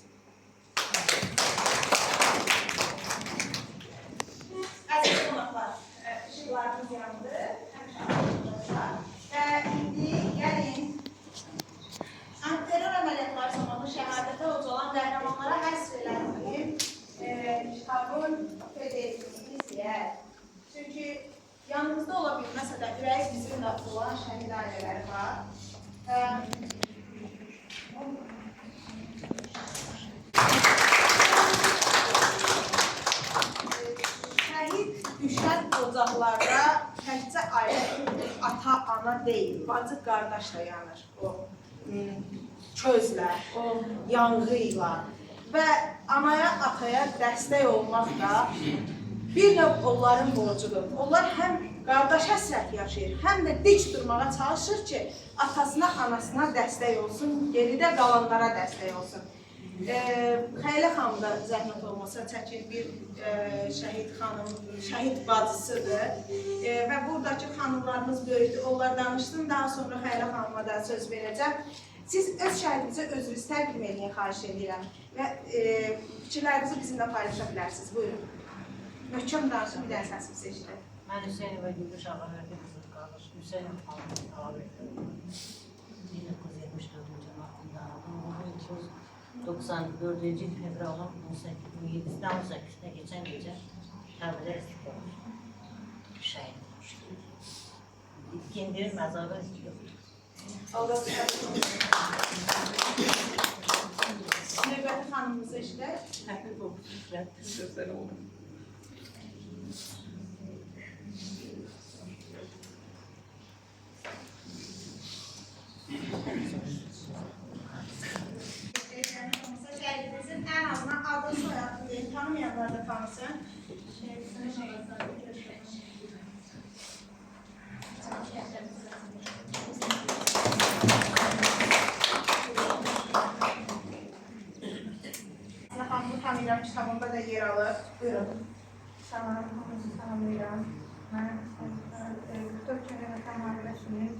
Əziz qonaqlar, işıqlarımız yandı. Və indi gəlin terror əməliyyatları zamanı şəhadətə ucalan qəhrəmanlara həsr eləndiyin kitabın PDF-ini izləyək. Çünki yanımızda ola bilməsə də ürəyi bizimlə olan şəhid ailələri var. Şəhid düşən ocaqlarda təkcə ailə, ata, ana deyil, bacı, qardaş da yanır o közlə, o yanğıyla. Və anaya, ataya dəstək olmaq da bir növ onların borcudur. Onlar həm qardaş həsrət yaşayır, həm də dik durmağa çalışır ki, atasına, anasına dəstək olsun, geridə qalanlara dəstək olsun. Xəylə xanım da zəhmət olmasa çəkir bir şəhid xanım, şəhid bacısıdır və buradakı xanımlarımız böyükdür. Onlar danışsın, daha sonra Xəylə xanıma da söz verəcəm. Siz öz şəhidinizə özünüz təqdim edin, xahiş edirəm və fikirlərinizi bizimlə paylaşa bilərsiniz. Buyurun. Möhkəm danışın, bir dənə səsinizi eşidək. Mən Hüseynova Gülüş Ağabəyli qızı qardaş, Hüseynov xanım Ağabəyli. 1974-cü vaxtında 1994-cü il fevralın 17-18-də keçən gecə Təbridə istiqamət şəhid olmuşdu. İkindir məzarı yoxdur. Növbəti xanımımızı eşidək. Həqiq oldu, gözəl oldu. Şəhidimizin ən azından adını soyadını deyil, tanımayanlar da tanısın. Xanımı tanıyıram, kitabında da yer alır. Buyurun. Hamınızı tanıyıram. Mən 44 günə vətən müharibəsinin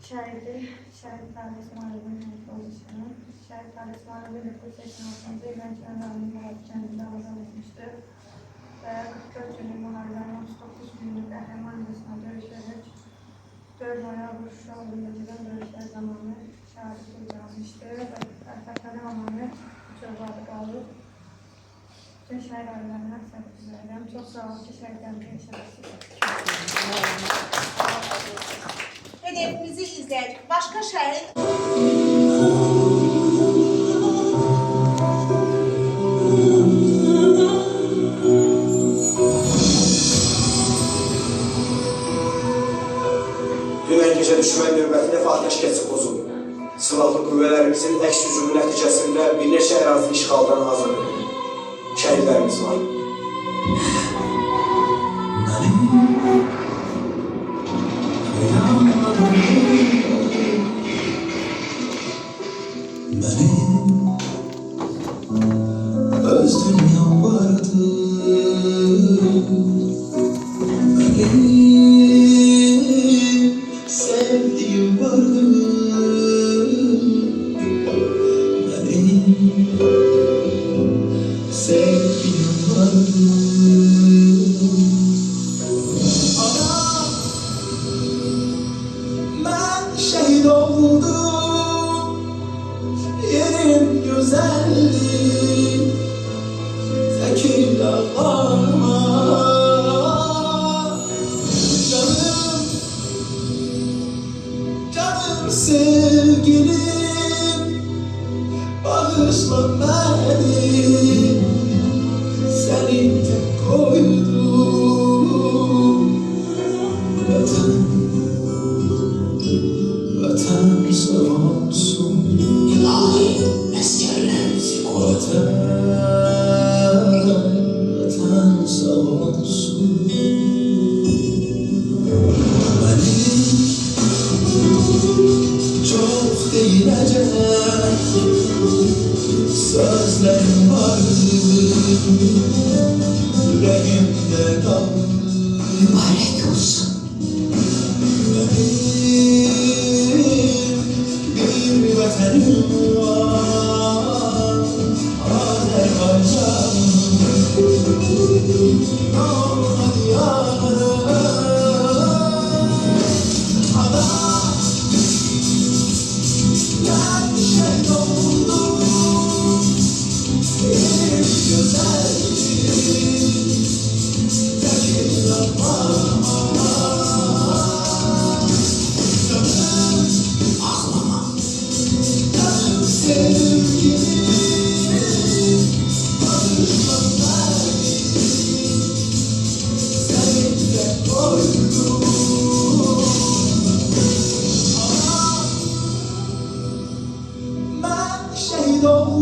şəhidi, şəhid Talib İsmailin olmuşsunuz. Şəhid Talib İsmailin 1986-cı il Lənkəranın Muharib kəndində azad etmişdir. Və 44 günlük müharibənin 39 günlük qəhrəmanlığına döyüşərək 4 noyabr Şuşa Uluməcədən döyüşlər zamanı şəhadət ucalmışdır və Fətəli Hamanı çövadı qalıb. Bütün şəhid ailələrine səbəb üzərəm. Çox sağ olun ki, şəhidlərimizə yaşamışsınız. Hedefimizi izləyək. Başqa şəhid... Dünən gecə düşmən növbətində atəşkəsi pozuldu. Silahlı qüvvələrimizin əks hücumu nəticəsində bir neçə ərazi işğaldan azad edildi. Şəhidlərimiz var. Öz dünyam vardı, benim sevdiğim vardı, benim sevdiğim vardı. Anam, ben şehit oldum, yerim güzeldi. Tekil ağlarma canım, canım sevgilim, bağışla beni, seni tek koydum. Vatan, vatan sağ olsun, ilahi eskerlerimizi koru. Vatan sağ olsun. Benim çok değilecek sözlerim vardı, yüreğimde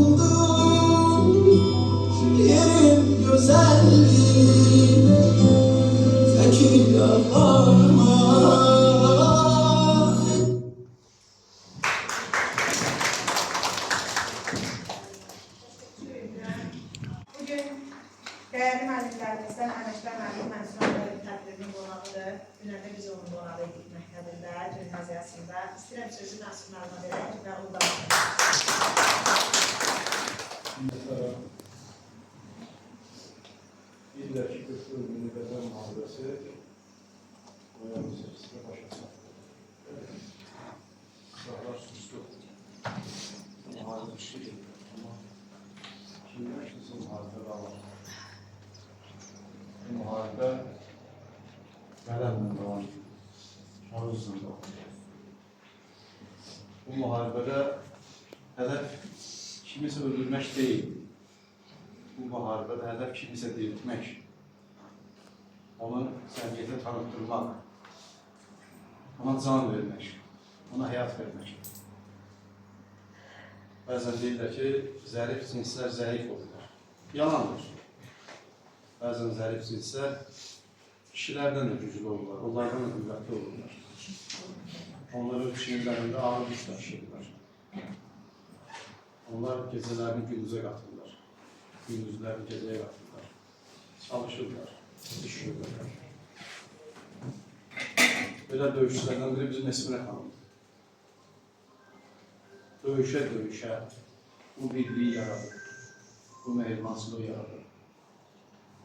oldum, yerim güzeldi, zeki ağlama. Bugün değerli müəllimlərimizdən Əməkdar müəllim Mənsur Ağayev tədbirinin qonağıdır. Dünəndə biz onun qonağı idik məktəbində, gimnaziyasında. İstəyirəm sözü Mənsur müəllimə verək və o da İllaki Türk Milli Vətən Müharibəsi Oyanı seçisine başa çatdı. Silahlar suçlu. Müharibə işlidir. Ama kimdə işləsə müharibə qalar. Bu müharibə qələmlə davam edir. Kağızla davam edir. Bu müharibədə hədəf kimisə öldürmək deyil. Bu müharibədə hədəf kimisə diriltmək, onu səmimiyyətə tanıtdırmaq, ona can vermək, ona həyat vermək. Bəzən deyirlər ki, zərif cinslər zəif olurlar. Yalandır. Bəzən zərif cinslər kişilərdən də güclü olurlar, onlardan da qüvvətli olurlar. Onlar öz çiğinlərində ağır güc daşıyırlar. Onlar gecələrini gündüzə qatırlar. Gündüzlərini gecəyə qatırlar. Çalışırlar, düşürürlər. Belə döyüşçülərdən biri bizim Esmirə xanımdır. Döyüşə bu birliyi yaradır, bu mehribansılığı yaradır.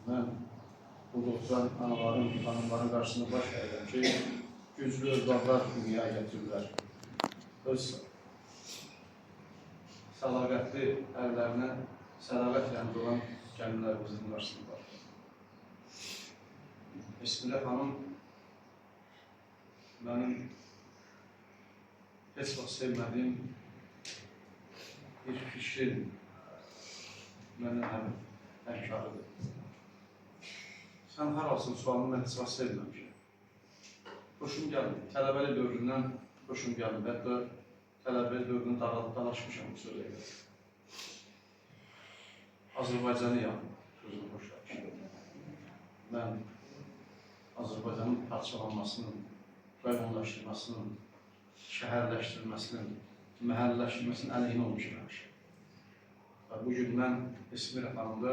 Mən burada oturan anaların, xanımların qarşısında baş əyirəm ki, güclü övladlar dünyaya gətirirlər. Öz sədaqətli ərlərinə sədaqət yanında olan gəlinlərimizin qarşısında var. Esmirə xanım mənim heç vaxt sevmədiyim bir fikrin mənim həmkarıdır. Sən haralsın sualını mən heç vaxt sevməmişəm. Xoşum gəlmir. Tələbəli dövründən xoşum gəlmir. Hətta tələbəli dövrünü dalaşmışam bu sözə görə. Azərbaycanıyam sözünü xoşlamışam. Mən Azərbaycanın parçalanmasının, rayonlaşdırmasının, şəhərləşdirilməsinin, məhəlləşdirilməsinin əleyhinə olmuşam həmişə. Və bugün mən Esmirə xanımda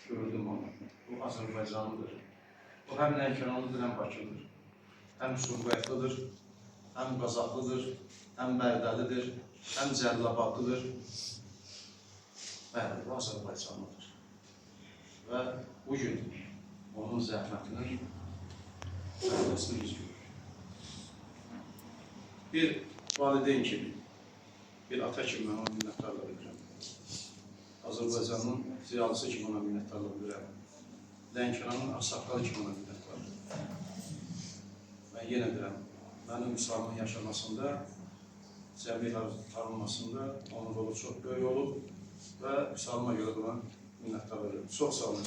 gördüm onu. Bu Azərbaycanlıdır. O həm Lənkəranlıdır, həm Bakıdır. Həm Sumqayıtlıdır, həm Qazaqlıdır, həm Bərdəlidir, həm Cəllabadlıdır. Bəli, bu Azərbaycanlıdır. Və bugün onun zəhmətinin məhdəsini biz görürük. Bir valideyn kimi, bir ata kimi mən ona minnətdarlıq edirəm. Azərbaycanın ziyalısı kimi ona minnətdarlıq edirəm. Lənkəranın ağsaqqalı kimi ona minnətdarlıq edirəm. Mən yenə deyirəm, mənim Müsəlmanın yaşamasında, cəmiyyət tanınmasında onun rolu çox böyük olub və Müsəlmana görə də ona minnətdarlıq edirəm. Çox sağ olun.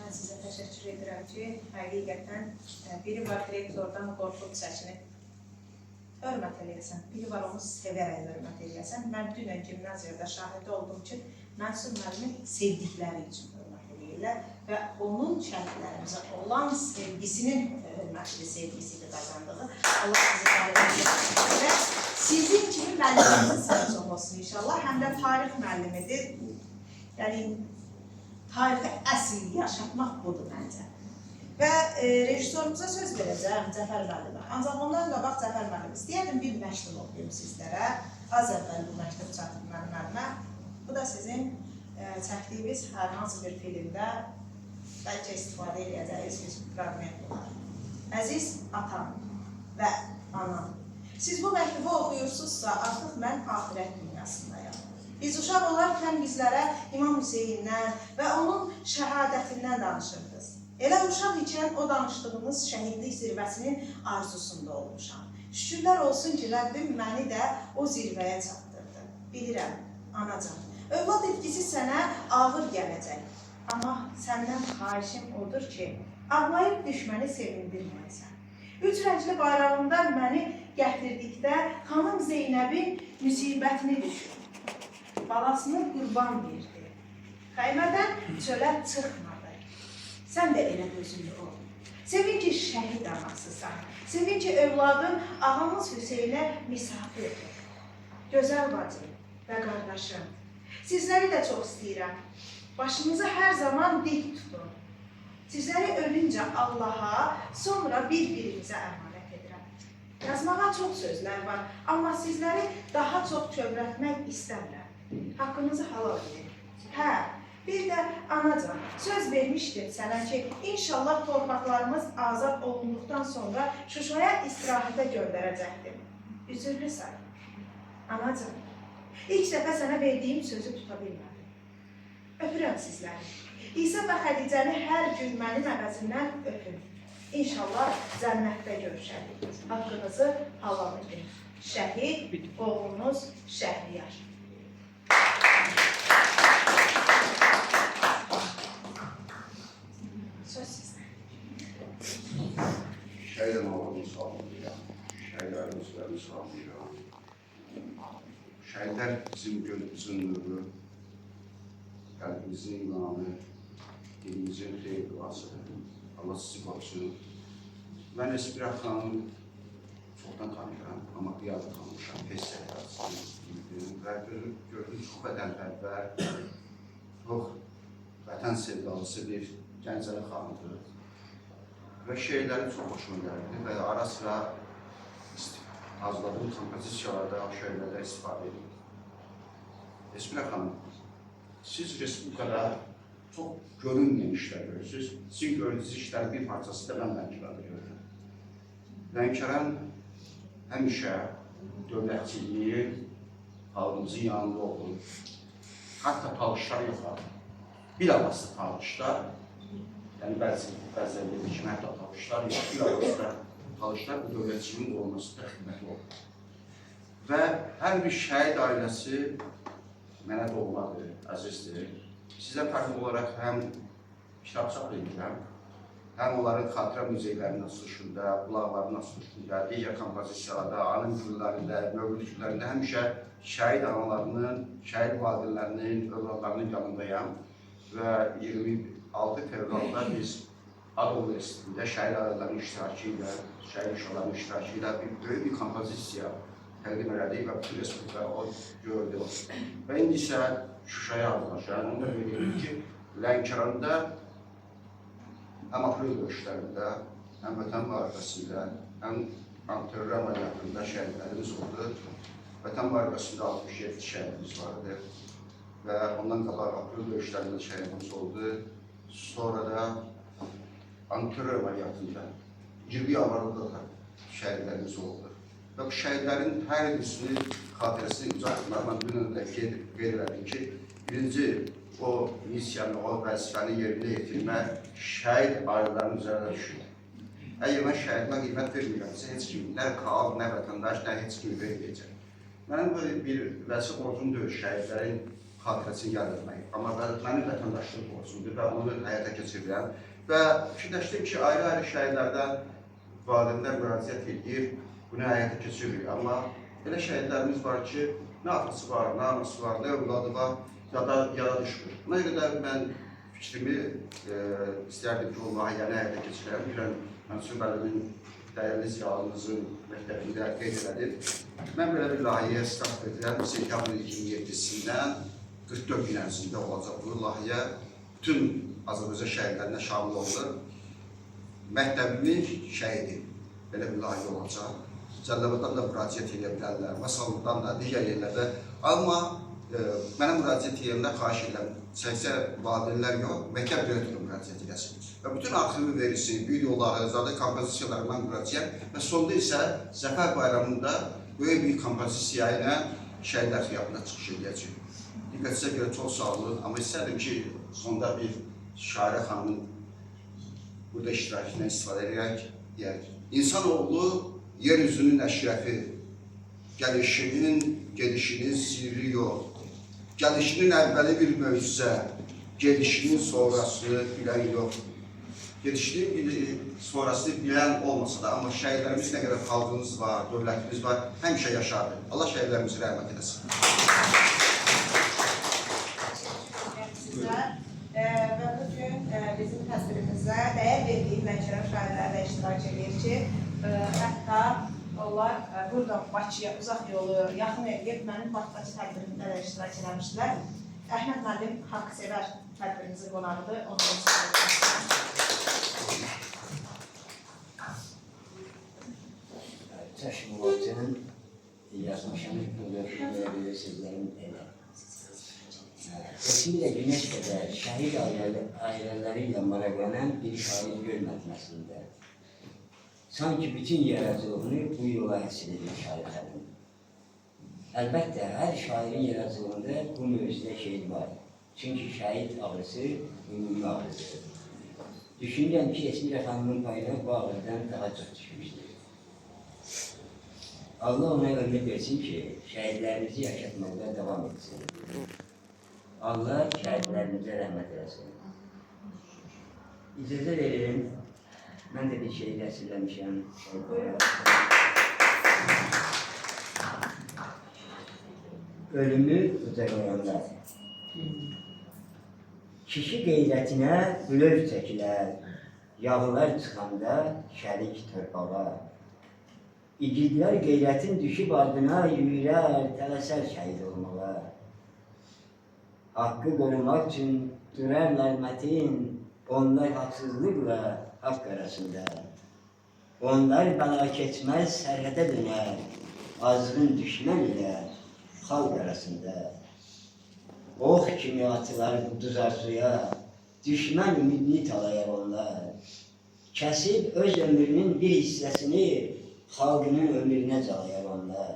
mən sizə təşəkkür edirəm ki, həqiqətən biri var direktordan qorxub çəkinib hörmət eləyəsən, biri var onu sevərək hörmət eləyəsən. Mən dünən gimnaziyada şahidi oldum ki, Mənsur müəllimin sevdikləri üçün hörmət eləyirlər və onun şəhidlərimizə olan sevgisinin hörmətli sevgisidir qazandığı. Allah sizi qayıdın və sizin kimi müəllimlərinizin sayı çox olsun inşallah. Həm də tarix müəllimidir. Yəni, tarixi əsl yaşatmaq budur məncə. Və rejissorumuza söz verəcəm Cəfər müəllimə. Ancaq ondan qabaq Cəfər müəllim istəyərdim bir məktub oxuyum sizlərə. Az əvvəl bu məktub çatıb mənim əlimə. Bu da sizin çəkdiyiniz hər hansı bir filmdə bəlkə istifadə edəcəyiniz bir fragment olar. Əziz atam və anam, siz bu məktubu oxuyursunuzsa artıq mən axirət dünyasındayam. Biz uşaq olarkən bizlərə İmam Hüseynindən və onun şəhadətindən danışırdınız. Elə uşaq ikən o danışdığımız şəhidlik zirvəsinin arzusunda olmuşam. Şükürlər olsun ki, Rəbbim məni də o zirvəyə çatdırdı. Bilirəm, anacan, övlad etkisi sənə ağır gələcək. Amma səndən xahişim odur ki, ağlayıb düşməni sevindirməyəsən. Üç rəngli bayrağında məni gətirdikdə xanım Zeynəbin müsibətini düşün. Balasını qurban verdi. Xəymədən çölə çıxmadı. Sən də elə gözünü ol. Sevin ki, şəhid anasısan. Sevin ki, övladın ağamız Hüseynə misafirdir. Gözəl bacım və qardaşım, sizləri də çox istəyirəm. Başınızı hər zaman dik tutun. Sizləri ölüncə Allaha, sonra bir-birimizə əmanət edirəm. Yazmağa çox sözlər var, amma sizləri daha çox kövrətmək istəmirəm. Haqqınızı halal edin. Hə, bir də anacan, söz vermişdim sənə ki, inşallah torpaqlarımız azad olunduqdan sonra Şuşaya istirahətə göndərəcəkdim. Üzürlü say. Anacan, ilk dəfə sənə verdiyim sözü tuta bilmədim. Öpürəm sizləri. İsa və Xədicəni hər gün mənim əvəzimdən öpün. İnşallah cənnətdə görüşərik. Haqqınızı halal edin. Şəhid, oğlunuz Şəhriyar. Söz sizə. Şəhid analarını salamlayıram. Şəhidlərimizləri salamlayıram. Şəhidlər bizim gözümüzün nuru, qəlbimizin imanı, dilimizin xeyir duasıdır. Allah sizi qorusun. Mən Esbirət xanımı çoxdan tanıyıram, amma qiyada tanımışam, tez səhərəsini bildim və gördüm çox vətənpərvər, çox vətən sevdalısı bir Gəncəli xanımdır və şeirləri çox hoşuma gəldi və ara sıra hazırladığım kompozisiyalarda, şeirlərdə istifadə edirdim. Esbirət xanım, siz Respublikada çox görünməyən işlər görürsünüz. Sizin gördüyünüz işlərin bir parçası da mən Lənkəranda görürəm. Lənkəran həmişə dövlətçiliyi xalqımızın yanında olur. Hətta talışlar yoxdur. Bilavasitə talışlar, yəni bəzən dedik ki, hətta talışlar yox, bilavasitə talışlar bu dövlətçiliyin olmasında xidməti olur. Və hər bir şəhid ailəsi mənə doğmadır, əzizdir. Sizə fərqli olaraq həm kitab çap edirəm, həm onların xatirə muzeylərinin açılışında, qulaqlarının açılışında, digər kompozisiyalarda, anın günlərində, mövlüd günlərində həmişə şəhid analarının, şəhid valideynlərinin, övladlarının yanındayam və 26 fevralda biz Ad Universitetində şəhid ailələrinin iştirakı ilə, şəhid uşaqlarının iştirakı ilə böyük bir kompozisiya təqdim elədik və bütün Respublika o gördü. Və indi isə Şuşaya hazırlaşan, onu da bildirir ki, Lənkəranda həm aprel döyüşlərində, həm vətən müharibəsində, həm antiterror əməliyyatında şəhidlərimiz oldu. Vətən müharibəsində 67 şəhidimiz vardı və ondan qabaq aprel döyüşlərində şəhidimiz oldu. Sonra da antiterror əməliyyatında 20 yanvarında da şəhidlərimiz oldu. Və bu şəhidlərin hər birisinin xatirəsini ucaqlarla dünəndə qeyd elədim ki, birinci o missiyanı, o vəzifəni yerinə yetirmək şəhid ailələrinin üzərində düşür. Əgər mən şəhidimə qiymət vermirəmsə, heç kim, nə xalq, nə vətəndaş, nə heç kimi verməyəcək. Mənim böyle bir vəzifə borcum deyil şəhidlərin xatirəsini yad etmək, amma mənim vətəndaşlıq borcumdur və onu həyata keçirirəm. Və fikirləşdim ki, ayrı-ayrı şəhidlərdən valideynlər müraciət edir, bunu həyata keçiririk. Amma elə şəhidlərimiz var ki, nə atası var, nə anası var, nə övladı var, yada düşmür. Buna görə də mən fikrimi istərdim ki, o layihəni həyata keçirəm. Bilən, Mənsur müəllimin dəyərli ziyalımızın məktəbində qeyd elədim. Mən belə bir layihəyə start edirəm. Sentyabrın 27-sindən 44 gün ərzində olacaq bu layihə. Bütün Azərbaycan şəhidlərinə şamil olunur. Məktəbimin şəhidi belə bir layihə olacaq. Cəlilabaddan da müraciət edə bilərlər, Masallıqdan da, digər yerlərdə. Amma mənə müraciət edənlər xahiş edirəm, səksə valideynlər yox, məktəb direktoru müraciət edəsin. Və bütün arxivi verilsin, videoları, zadə kompozisiyaları mən müraciət və sonda isə Zəfər bayramında böyük bir kompozisiya ilə şəhidlər xiyabına çıxış edəcək. Diqqətinizə görə çox sağ olun, amma istərdim ki, sonda bir Şairə xanımın burada iştirakindən istifadə edərək deyək. İnsanoğlu yeryüzünün əşrəfi, gəlişinin, gedişinin sirri yox. Gəlişinin əvvəli bir möcüzə, gedişinin sonrası bilən yox. gedişli sonrası bilən olmasa da, amma şəhidlərimiz nə qədər xalqımız var, dövlətimiz var, həmişə yaşardı. Allah şəhidlərimizi rəhmət edəsin. Və bugün bizim təsvirimizə dəyər verdiyi Lənkəran şairləri də iştirak edir ki, hətta onlar buradan Bakıya uzaq yolu yaxın edib mənim Bakı tədbirimdə də iştirak eləmişdilər. Əhməd müəllim haqqsevər tədbirimizin qonağıdır. Onu Təşkilatının yazmışını böyle sözlerin elə. Kesinlikle güneş kadar şehit aileleriylə maraqlanan bir şair görmədim aslında. Sanki bütün yaratıcılığını bu yola həsil edir şairlərin. Əlbəttə, hər şairin yaratıcılığında bu mövzuda şey var. Çünki şəhid ağrısı ümumi ağrıdır. Düşünürəm ki, Esmira xanımın payına bu ağrıdan daha çox düşmüşdür. Allah ona ömür versin ki, şəhidlərimizi yaşatmaqda devam etsin. Allah şəhidlərimizə rəhmət eləsin. İcazə verin, mən də bir şey rəsirləmişəm. Ölümü qucaqlayanlar. Kişi qeyrətinə bülöv çəkilər, yağlar çıxanda şərik torpağa. İgidlər qeyrətin düşüb ardına yürər, tələsər şəhid olmağa. Hakkı korumak için durarlar metin, onlar haksızlıkla hak arasında. Onlar bana geçmez, serhete döner, azgın düşman ile halk arasında. Oh kimi atılar bu düz arzuya, düşman ümidini talayar onlar. Kesip öz ömrünün bir hissesini halkının ömrüne calayar onlar.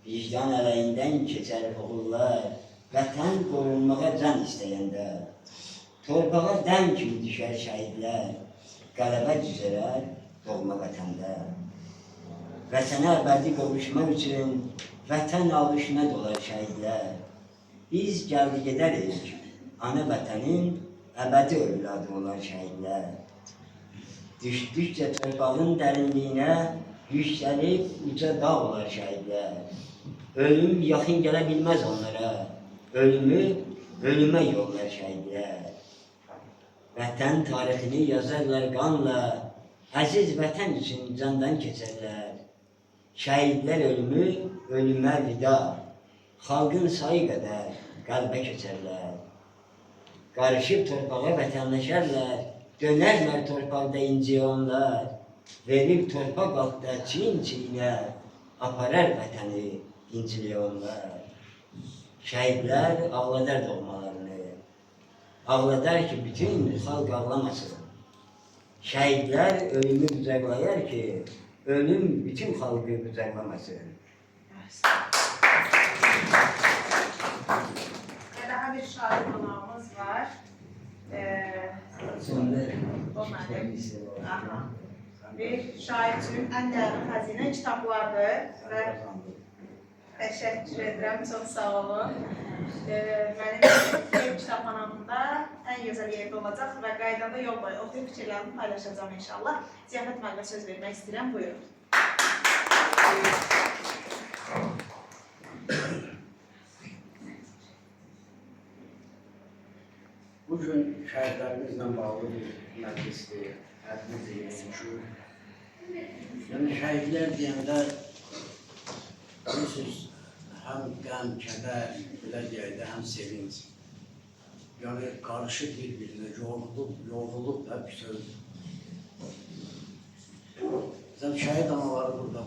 Vicdan əleyhindən keçər oğullar, vətən qorunmağa can istəyəndə. Torpağa dən kimi düşər şəhidlər, qələbə düzərər doğma vətəndə. Vətənə əbədi qovuşmaq üçün vətən alışına dolar şəhidlər. Biz gəldi gedərik, ana vətənin əbədi övladı olan şəhidlər. Düşdükcə torpağın dərinliyinə yüksəlib uca dağ olar şəhidlər. Ölüm yaxın gələ bilməz onlara, ölümə yollar şəhidlər. Vətən tarixini yazarlar qanla, əziz vətən üçün candan keçərlər. Şəhidlər ölümü, ölümə vida, xalqın sayı qədər qəlbə keçərlər. Qarışıb torpağa vətənləşərlər, dönərlər torpaqda inci onlar, verib torpaq altda çiyin-çiyinə, aparar vətəni inciliyə onlar. Şəhidlər ağladar doğmalarını, ağladar ki, bütün xalq ağlamasın. Şəhidlər ölümü qucaqlayar ki, ölüm bütün xalqı qucaqlamasın. Daha bir şair qonağımız var. Bir şair üçün ən dəyərli xəzinə kitablardır və təşəkkür edirəm, çox sağ olun. Mənim ev kitabxanamda ən gözəl yerdə olacaq və qaydanda yol boyu oxuyub fikirlərimi paylaşacağım inşallah. Ziyafət müəllimə söz vermək istəyirəm, buyurun. Bugün şəhidlərimizlə bağlı bir məclisdir, hədimiz deyilmişik. Yəni şəhidlər deyəndə bilirsiniz, həm qəm, kədər, belə deyək də, həm sevinç. Yəni qarışıq bir-birinə, yoğrulub da bir sözdür. Bizim şəhid anaları burada